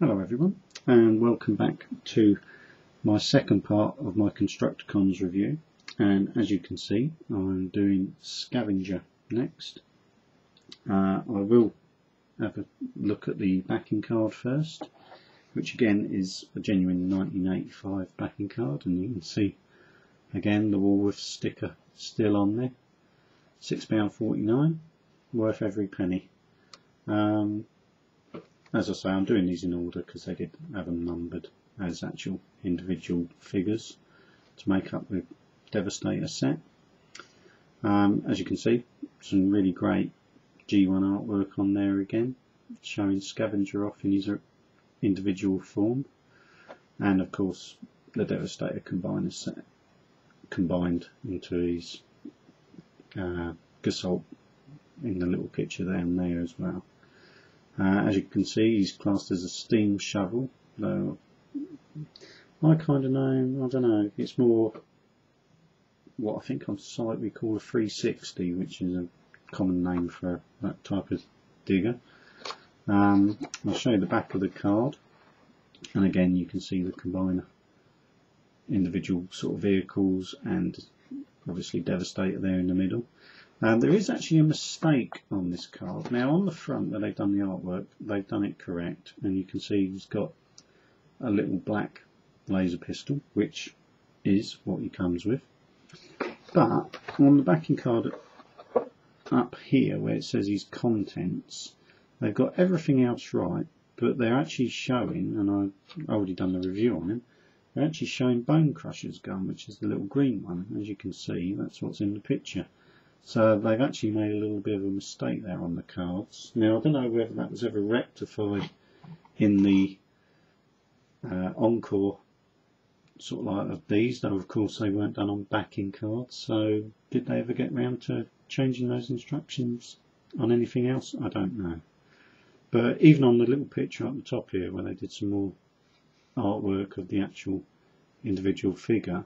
Hello everyone, and welcome back to my second part of my constructicons review. And as you can see, I'm doing scavenger next. I will have a look at the backing card first, which again is a genuine 1985 backing card, and you can see again the Woolworths sticker still on there. £6.49, worth every penny. As I say, I'm doing these in order because they did have them numbered as actual individual figures to make up the Devastator set. As you can see, some really great G1 artwork on there again, showing Scavenger off in his individual form, and of course the Devastator combiner set combined into his Gasol in the little picture down there as well. As you can see, he's classed as a steam shovel, though I kind of know, I don't know, it's more what I think on site we call a 360, which is a common name for that type of digger. I'll show you the back of the card, and again you can see the combiner, individual sort of vehicles, and obviously Devastator there in the middle. There is actually a mistake on this card. Now on the front where they've done the artwork, they've done it correct, and you can see he's got a little black laser pistol, which is what he comes with. But on the backing card up here where it says his contents, they've got everything else right, but they're actually showing, and I've already done the review on him, they're actually showing Bone Crusher's gun, which is the little green one. As you can see, that's what's in the picture. So they've actually made a little bit of a mistake there on the cards. Now I don't know whether that was ever rectified in the encore sort of like of these, though of course they weren't done on backing cards. So did they ever get round to changing those instructions on anything else? I don't know. But even on the little picture up the top here where they did some more artwork of the actual individual figure,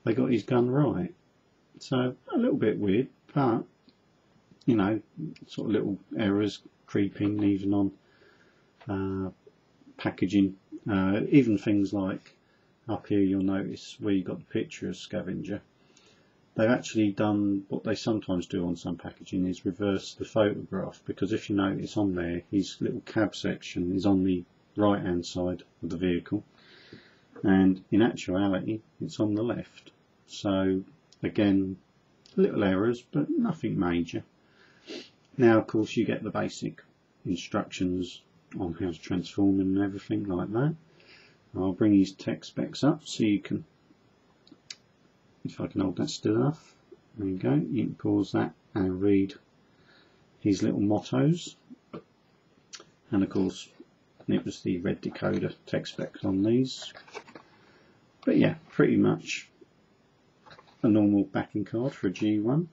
they got his gun right. So a little bit weird, but you know, sort of little errors creeping even on packaging. Even things like up here, you'll notice where you got the picture of Scavenger. They've actually done what they sometimes do on some packaging, is reverse the photograph, because if you notice on there, his little cab section is on the right hand side of the vehicle, and in actuality it's on the left. So again, little errors, but nothing major. Now of course you get the basic instructions on how to transform and everything like that. I'll bring his tech specs up so you can, if I can hold that still enough, there you go, you can pause that and read his little mottos. And of course it was the red decoder tech specs on these. But yeah, pretty much a normal backing card for a G1.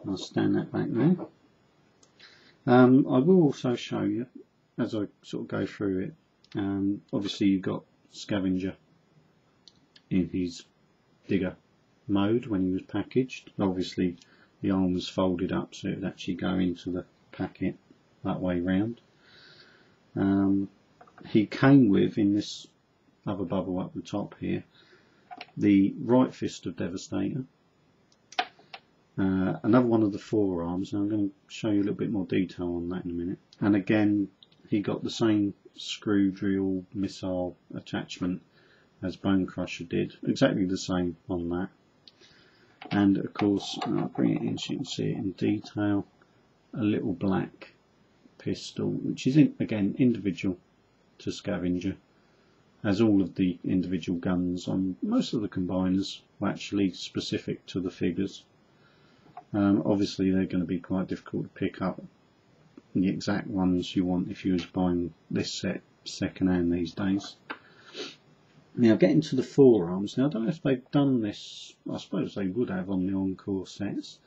I'll stand that back there. I will also show you as I sort of go through it. Obviously you've got Scavenger in his digger mode when he was packaged. Obviously the arm was folded up so it would actually go into the packet that way round. He came with, in this other bubble up the top here, the right fist of Devastator, another one of the forearms, and I'm going to show you a little bit more detail on that in a minute. And again, he got the same screw drill missile attachment as Bone Crusher did, exactly the same on that. And of course, I'll bring it in so you can see it in detail, a little black pistol, which is again individual to Scavenger, as all of the individual guns on most of the combiners were actually specific to the figures. Obviously they're going to be quite difficult to pick up the exact ones you want if you was buying this set second hand these days. Now getting to the forearms, now I don't know if they've done this, I suppose they would have on the encore sets.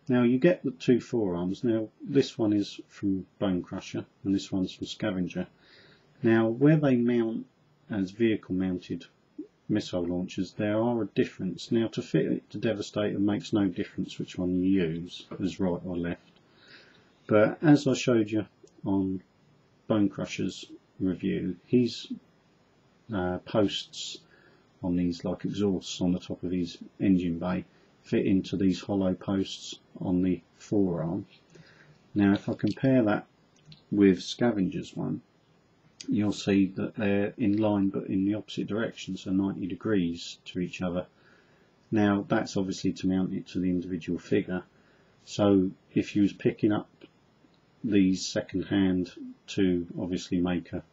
Now you get the two forearms. Now this one is from Bone Crusher and this one's from Scavenger. Now where they mount as vehicle mounted missile launchers, there are a difference. Now to fit it to Devastator makes no difference which one you use, as right or left. But as I showed you on Bone Crusher's review, his posts on these like exhausts on the top of his engine bay fit into these hollow posts on the forearm. Now if I compare that with Scavenger's one, you'll see that they're in line but in the opposite direction, so 90 degrees to each other. Now that's obviously to mount it to the individual figure, so if you was picking up these second hand to obviously make a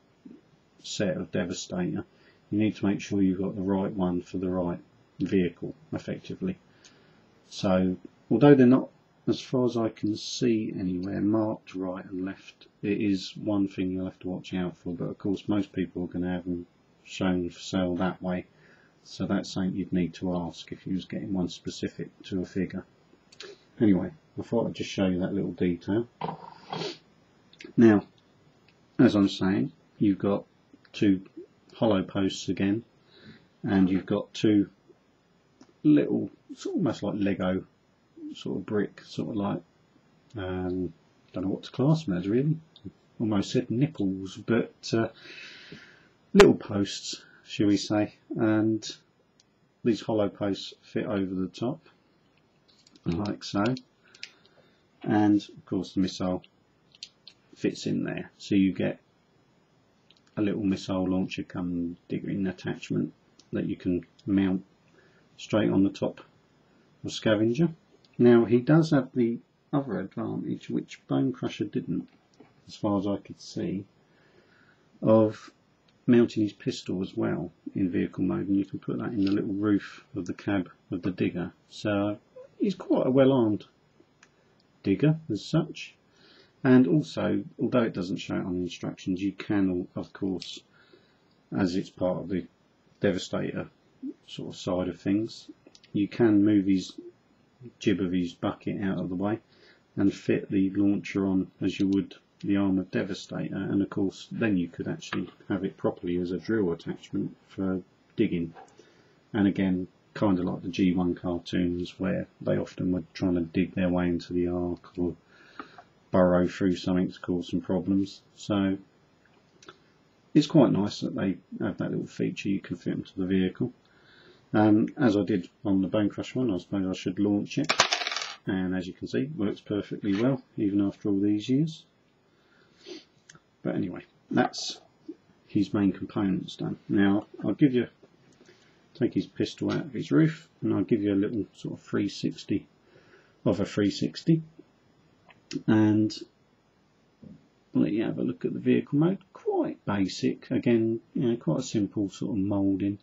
set of Devastator, you need to make sure you've got the right one for the right vehicle effectively. So although they're not, as far as I can see anywhere, marked right and left, it is one thing you'll have to watch out for, but of course most people are going to have them shown for sale that way, so that's something you'd need to ask if you was getting one specific to a figure. Anyway, I thought I'd just show you that little detail. Now, as I'm saying, you've got two hollow posts again, and you've got two little, sort of almost like Lego sort of brick, sort of like, don't know what to class them as really, almost said nipples, but little posts, shall we say, and these hollow posts fit over the top like so, and of course the missile fits in there, so you get a little missile launcher come digging attachment that you can mount straight on the top of Scavenger. Now he does have the other advantage, which Bone Crusher didn't, as far as I could see, of mounting his pistol as well in vehicle mode, and you can put that in the little roof of the cab of the digger. So he's quite a well armed digger as such. And also, although it doesn't show it on the instructions, you can, of course, as it's part of the Devastator sort of side of things, you can move his jib of his bucket out of the way and fit the launcher on as you would the arm of Devastator, and of course then you could actually have it properly as a drill attachment for digging. And again, kind of like the G1 cartoons where they often were trying to dig their way into the Ark or burrow through something to cause some problems. So it's quite nice that they have that little feature you can fit into the vehicle. As I did on the Bone Crusher one, I suppose I should launch it, and as you can see, it works perfectly well even after all these years. But anyway, that's his main components done. Now I'll take his pistol out of his roof, and I'll give you a little sort of 360 of a 360, and let you have a look at the vehicle mode. Quite basic, again, you know, quite a simple sort of moulding.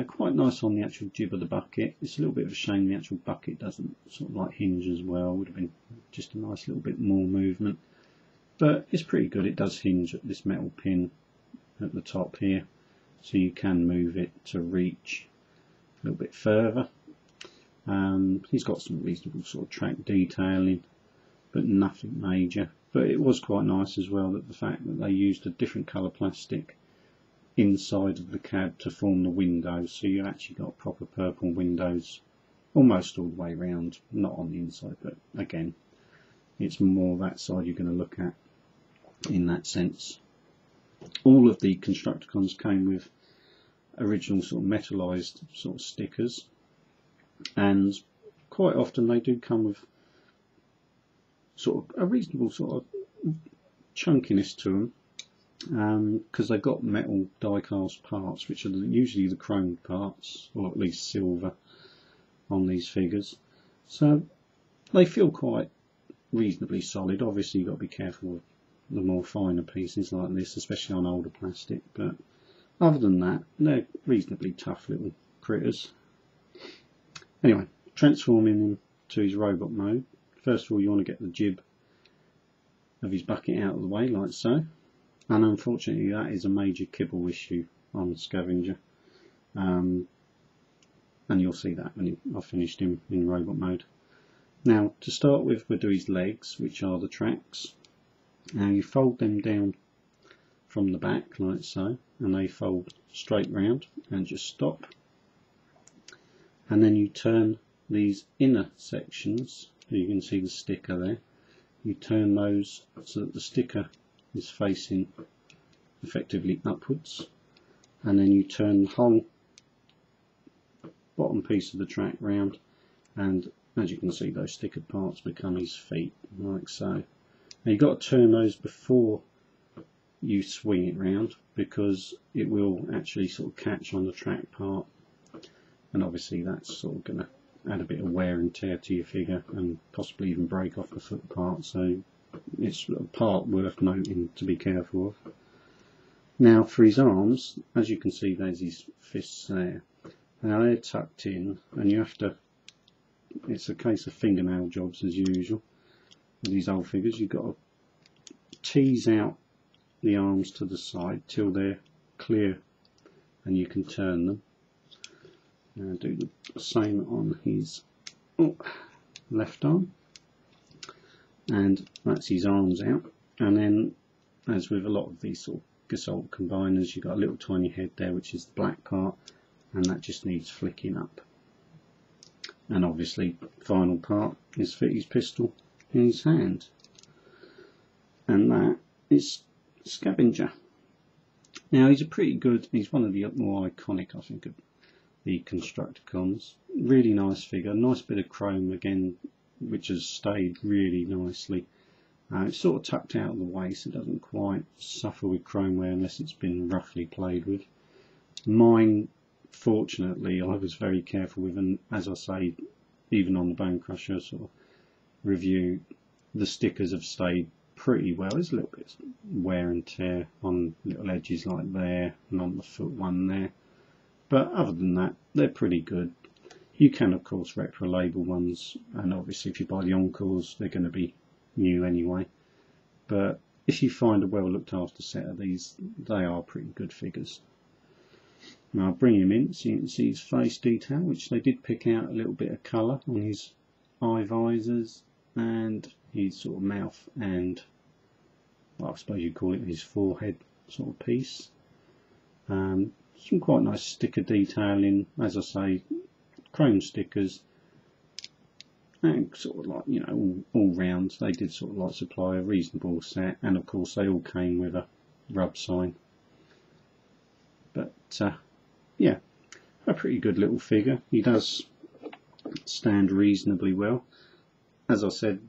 Quite nice on the actual jib of the bucket. It's a little bit of a shame the actual bucket doesn't sort of like hinge as well. Would have been just a nice little bit more movement, but it's pretty good. It does hinge at this metal pin at the top here, so you can move it to reach a little bit further. He's got some reasonable sort of track detailing, but nothing major. But it was quite nice as well that the fact that they used a different colour plastic inside of the cab to form the windows, so you actually got proper purple windows almost all the way around, not on the inside, but again it's more that side you're going to look at in that sense. All of the Constructicons came with original sort of metallised sort of stickers, and quite often they do come with sort of a reasonable sort of chunkiness to them, because they've got metal die-cast parts, which are usually the chromed parts, or at least silver, on these figures. So they feel quite reasonably solid. Obviously you've got to be careful with the more finer pieces like this, especially on older plastic, but other than that, they're reasonably tough little critters. Anyway, transforming him to his robot mode. First of all, you want to get the jib of his bucket out of the way, like so. And unfortunately, that is a major kibble issue on Scavenger. And you'll see that when I've finished him in robot mode. Now, to start with, we'll do his legs, which are the tracks. Now, you fold them down from the back, like so, and they fold straight round and just stop. And then you turn these inner sections, you can see the sticker there, you turn those so that the sticker is facing effectively upwards, and then you turn the whole bottom piece of the track round, and as you can see, those stickered parts become his feet, like so. Now you've got to turn those before you swing it round, because it will actually sort of catch on the track part, and obviously that's sort of going to add a bit of wear and tear to your figure and possibly even break off the foot part, so it's a part worth noting to be careful of. Now for his arms, as you can see, there's his fists there. Now they're tucked in, and you have to, it's a case of fingernail jobs as usual with these old figures. You've got to tease out the arms to the side till they're clear and you can turn them. Now do the same on his left arm, and that's his arms out. And then, as with a lot of these sort of Gestalt combiners, you've got a little tiny head there, which is the black part, and that just needs flicking up. And obviously final part is fit his pistol in his hand, and that is Scavenger. Now he's he's one of the more iconic, I think, of the constructicons. Really nice figure, nice bit of chrome again, which has stayed really nicely. It's sort of tucked out of the way, so it doesn't quite suffer with chrome wear unless it's been roughly played with. Mine, fortunately, I was very careful with, and as I say, even on the Bone Crusher sort of review, the stickers have stayed pretty well. There's a little bit of wear and tear on little edges like there, and on the foot one there, but other than that, they're pretty good. You can of course retro label ones, and obviously if you buy the Encores, they're going to be new anyway, but if you find a well looked after set of these, they are pretty good figures. Now I'll bring him in so you can see his face detail, which they did pick out a little bit of colour on his eye visors and his sort of mouth, and well, I suppose you'd call it his forehead sort of piece. Some quite nice sticker detailing, as I say, chrome stickers, and sort of like, you know, all round they did sort of like supply a reasonable set, and of course they all came with a rub sign. But yeah, a pretty good little figure. He does stand reasonably well. As I said,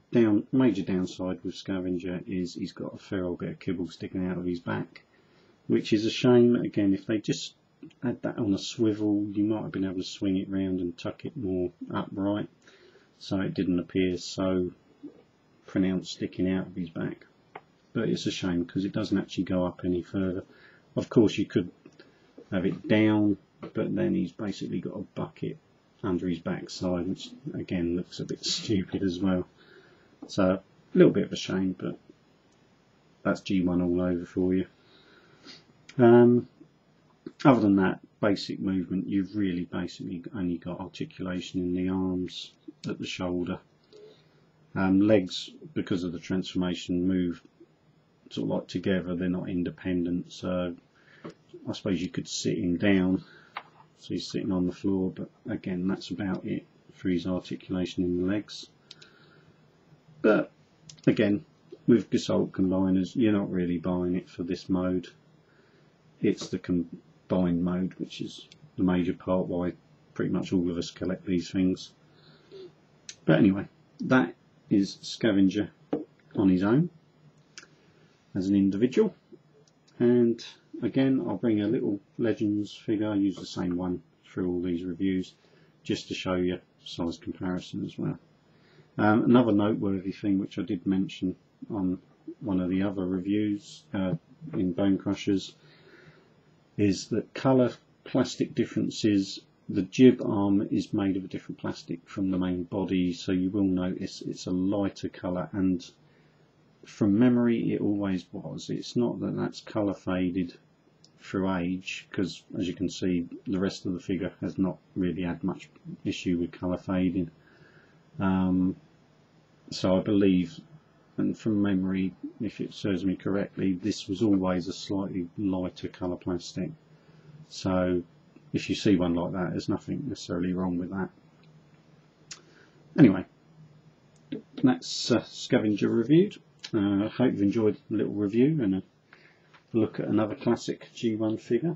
major downside with Scavenger is he's got a fair old bit of kibble sticking out of his back, which is a shame. Again, if they just had that on a swivel, you might have been able to swing it round and tuck it more upright, so it didn't appear so pronounced sticking out of his back. But it's a shame because it doesn't actually go up any further. Of course you could have it down, but then he's basically got a bucket under his backside, which again looks a bit stupid as well. So a little bit of a shame, but that's G1 all over for you. Other than that, basic movement, you've really basically only got articulation in the arms, at the shoulder. Legs, because of the transformation, move sort of like together, they're not independent, so I suppose you could sit him down so he's sitting on the floor, but again that's about it for his articulation in the legs. But again, with Gestalt combiners, you're not really buying it for this mode. It's the combined mode which is the major part why pretty much all of us collect these things. But anyway, that is Scavenger on his own as an individual, and again I'll bring a little Legends figure. I use the same one through all these reviews just to show you size comparison as well. Another noteworthy thing which I did mention on one of the other reviews in Bone Crushers is that colour plastic differences. The jib arm is made of a different plastic from the main body, so you will notice it's a lighter colour, and from memory it always was. It's not that that's colour faded through age, because as you can see the rest of the figure has not really had much issue with colour fading. So I believe, and from memory, if it serves me correctly, this was always a slightly lighter colour plastic. So if you see one like that, there's nothing necessarily wrong with that. Anyway, that's Scavenger reviewed. I hope you've enjoyed the little review and a look at another classic G1 figure,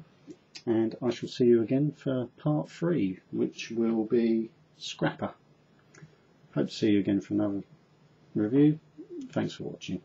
and I shall see you again for part 3, which will be Scrapper. Hope to see you again for another review. Thanks for watching.